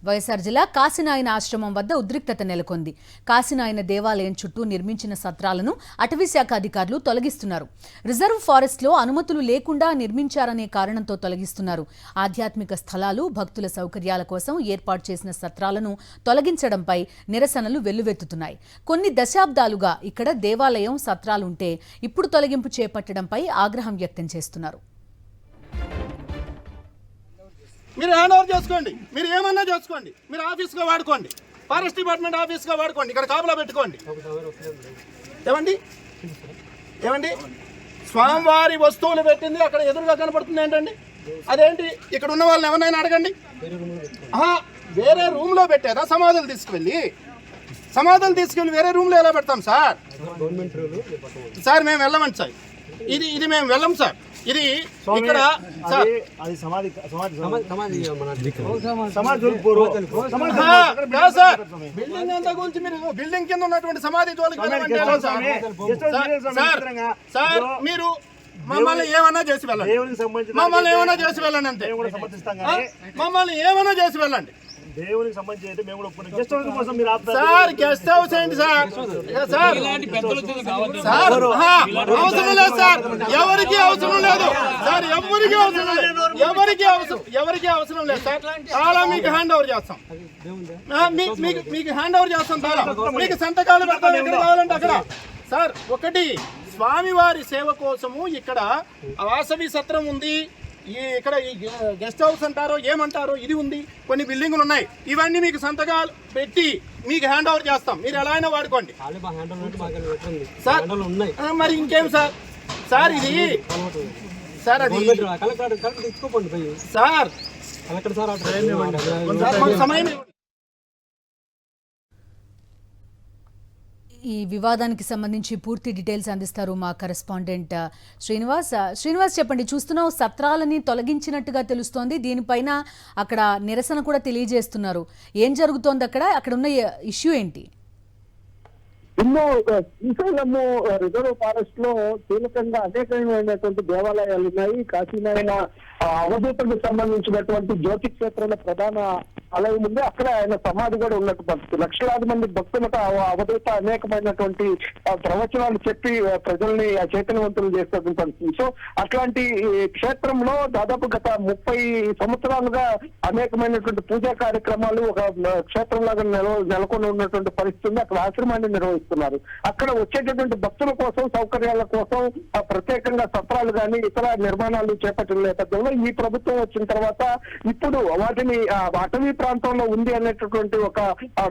వైఎస్ఆర్ జిల్లా కాశీనాయన ఆశ్రమం వద్ద ఉద్రిక్తత నెలకొంది. కాశీనాయన దేవాలయం చుట్టూ నిర్మించిన సత్రాలను అటవీశాఖ అధికారులు తొలగిస్తున్నారు. రిజర్వ్ ఫారెస్ట్లో అనుమతులు లేకుండా నిర్మించారనే కారణంతో తొలగిస్తున్నారు. ఆధ్యాత్మిక స్థలాలు, భక్తుల సౌకర్యాల కోసం ఏర్పాటు చేసిన సత్రాలను తొలగించడంపై నిరసనలు వెల్లువెత్తుతున్నాయి. కొన్ని దశాబ్దాలుగా ఇక్కడ దేవాలయం, సత్రాలుంటే ఇప్పుడు తొలగింపు చేపట్టడంపై ఆగ్రహం వ్యక్తం చేస్తున్నారు. మీరు హ్యాండ్ ఓవర్ చేసుకోండి, మీరు ఏమన్నా చేసుకోండి, మీరు ఆఫీస్గా వాడుకోండి, ఫారెస్ట్ డిపార్ట్మెంట్ ఆఫీస్గా వాడుకోండి, ఇక్కడ కాపలా పెట్టుకోండి. ఏమండి ఏమండి స్వామివారి వస్తువులు పెట్టింది అక్కడ ఎదురుగా కనపడుతుంది ఏంటండి? అదేంటి? ఇక్కడ ఉన్న వాళ్ళని ఎవరైనా అడగండి. వేరే రూమ్లో పెట్టారా? సమాధులు తీసుకువెళ్ళి వేరే రూమ్లో ఎలా పెడతాం సార్? సార్ మేము వెళ్ళమండి సార్, ఇది మేము వెళ్ళం సార్. ఇది ఇక్కడ బిల్డింగ్ అంతా గురించి మీరు బిల్డింగ్ కింద ఉన్నటువంటి సమాధి జోలికి సార్, మీరు మమ్మల్ని ఏమన్నా చేసి వెళ్ళండి, మమ్మల్ని ఏమన్నా చేసి వెళ్ళండి, అంతే. మమ్మల్ని ఏమన్నా చేసి వెళ్ళండి. దేవునికి సంబంధించి అయితే మేము కూడా గెస్ట్ హౌస్ కోసం మీరు సార్ గెస్ట్ హౌస్ ఏంటి సార్? సార్ అవసరం లేదు సార్, ఎవరికి అవసరం లేదు సార్, ఎవరికి అవసరం లేదు సార్. చాలా మీకు హ్యాండ్ ఓవర్ చేస్తాం, మీకు హ్యాండ్ ఓవర్ చేస్తాం. చాలా మీకు సంతకాలు పెడతాం ఎక్కడ కావాలంటే అక్కడ. సార్ ఒకటి, స్వామివారి సేవ కోసము ఇక్కడ వాసవి సత్రం ఉంది, ఇక్కడ ఈ గెస్ట్ హౌస్ అంటారో ఏమంటారో ఇది ఉంది, కొన్ని బిల్డింగులు ఉన్నాయి. ఇవన్నీ మీకు సంతకాలు పెట్టి మీకు హ్యాండ్ ఓవర్ చేస్తాం, మీరు ఎలా అయినా వాడుకోండి సార్. మరి ఇంకేం సార్? సార్ ఇది సార్ అది సార్ సమయం ఈ వివాదానికి సంబంధించి పూర్తి డీటెయిల్స్ అందిస్తారు మా కరెస్పాండెంట్ శ్రీనివాస్. చెప్పండి, చూస్తున్నాం సత్రాలని తొలగించినట్టుగా తెలుస్తోంది. దీనిపైన అక్కడ నిరసన కూడా తెలియజేస్తున్నారు. ఏం జరుగుతోంది అక్కడ ఉన్న ఇష్యూ ఏంటి? శ్రీశైలము రిజర్వ్ ఫారెస్ట్ లో కీలకంగా అనేకమైనటువంటి దేవాలయాలు ఉన్నాయి. కాశీనాయన అవధూతకు సంబంధించినటువంటి జ్యోతి క్షేత్రంలో ప్రధాన ఆలయం ఉంది. అక్కడ ఆయన సమాధి కూడా ఉన్నట్టు పరిస్థితి. లక్షలాది మంది భక్తులకు అవధూత అనేకమైనటువంటి ప్రవచనాలు చెప్పి ప్రజల్ని చైతన్యవంతులు చేస్తున్న పరిస్థితి. సో అట్లాంటి క్షేత్రంలో దాదాపు గత 30 సంవత్సరాలుగా అనేకమైనటువంటి పూజా కార్యక్రమాలు ఒక క్షేత్రంలాగా నెలకొని ఉన్నటువంటి పరిస్థితి ఉంది. అక్కడ ఆశ్రమాన్ని నిర్వహిస్తున్నారు. అక్కడ వచ్చేటటువంటి భక్తుల కోసం, సౌకర్యాల కోసం ప్రత్యేకంగా సత్రాలు కానీ ఇతర నిర్మాణాలు చేపట్టిన నేపథ్యంలో ఈ ప్రభుత్వం వచ్చిన తర్వాత ఇప్పుడు వాటిని అటవీ ప్రాంతంలో ఉంది అనేటటువంటి ఒక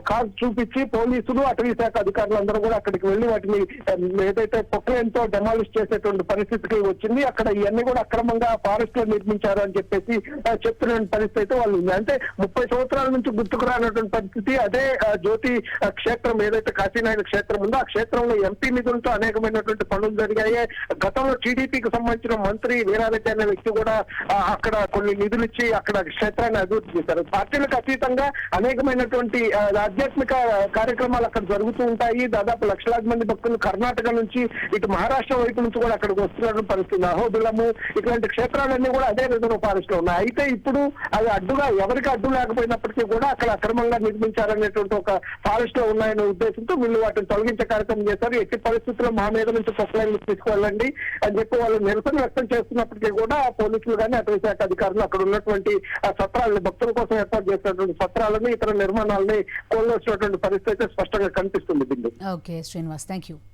కార్డు చూపించి పోలీసులు, అటవీ శాఖ అధికారులు అందరూ కూడా అక్కడికి వెళ్లి వాటిని ఏదైతే పొక్లైన్తో డెమాలిష్ చేసేటువంటి పరిస్థితికి వచ్చింది. అక్కడ ఇవన్నీ కూడా అక్రమంగా ఫారెస్ట్ లో నిర్మించారు అని చెప్పేసి చెప్తున్న పరిస్థితి అయితే వాళ్ళు ఉంది. అంటే 30 సంవత్సరాల నుంచి గుర్తుకు రానటువంటి పరిస్థితి. అదే జ్యోతి క్షేత్రం ఏదైతే కాశీనాయన క్షేత్రం ఉందో ఆ క్షేత్రంలో ఎంపీ నిధులతో అనేకమైనటువంటి పనులు జరిగాయి. గతంలో టీడీపీకి సంబంధించిన మంత్రి వీరారెడ్డి అనే వ్యక్తి కూడా అక్కడ కొన్ని నిధులు ఇచ్చి అక్కడ క్షేత్రాన్ని అభివృద్ధి చేశారు. పార్టీలకు అతీతంగా అనేకమైనటువంటి ఆధ్యాత్మిక కార్యక్రమాలు అక్కడ జరుగుతూ ఉంటాయి. దాదాపు లక్షలాది మంది భక్తులు కర్ణాటక నుంచి ఇటు మహారాష్ట్ర వైపు నుంచి కూడా అక్కడికి వస్తున్న పరిస్థితి. అహోబిలము ఇట్లాంటి క్షేత్రాలన్నీ కూడా అదే రిజర్వ్ ఫారెస్ట్ లో ఉన్నాయి. అయితే ఇప్పుడు అది అడ్డుగా ఎవరికి అడ్డు లేకపోయినప్పటికీ కూడా అక్కడ అక్రమంగా నిర్మించారనేటువంటి ఒక ఫారెస్ట్ లో ఉన్నాయనే ఉద్దేశంతో వీళ్ళు వాటిని తొలగించే కార్యక్రమం చేశారు. ఎట్టి పరిస్థితుల్లో మా మీద నుంచి పొక్లైన్లు తీసుకువెళ్ళండి అని చెప్పి వాళ్ళు నిరసన వ్యక్తం చేస్తున్నప్పటికీ కూడా పోలీసులు కానీ అటవీ శాఖ అధికారులు అక్కడ ఉన్నటువంటి సత్రాలను, భక్తుల కోసం ఏర్పాటు చేసినటువంటి సత్రాలను, ఇతర నిర్మాణాలని కోల్దోసినటువంటి పరిస్థితి స్పష్టంగా కనిపిస్తుంది. Okay Srinivas, thank you.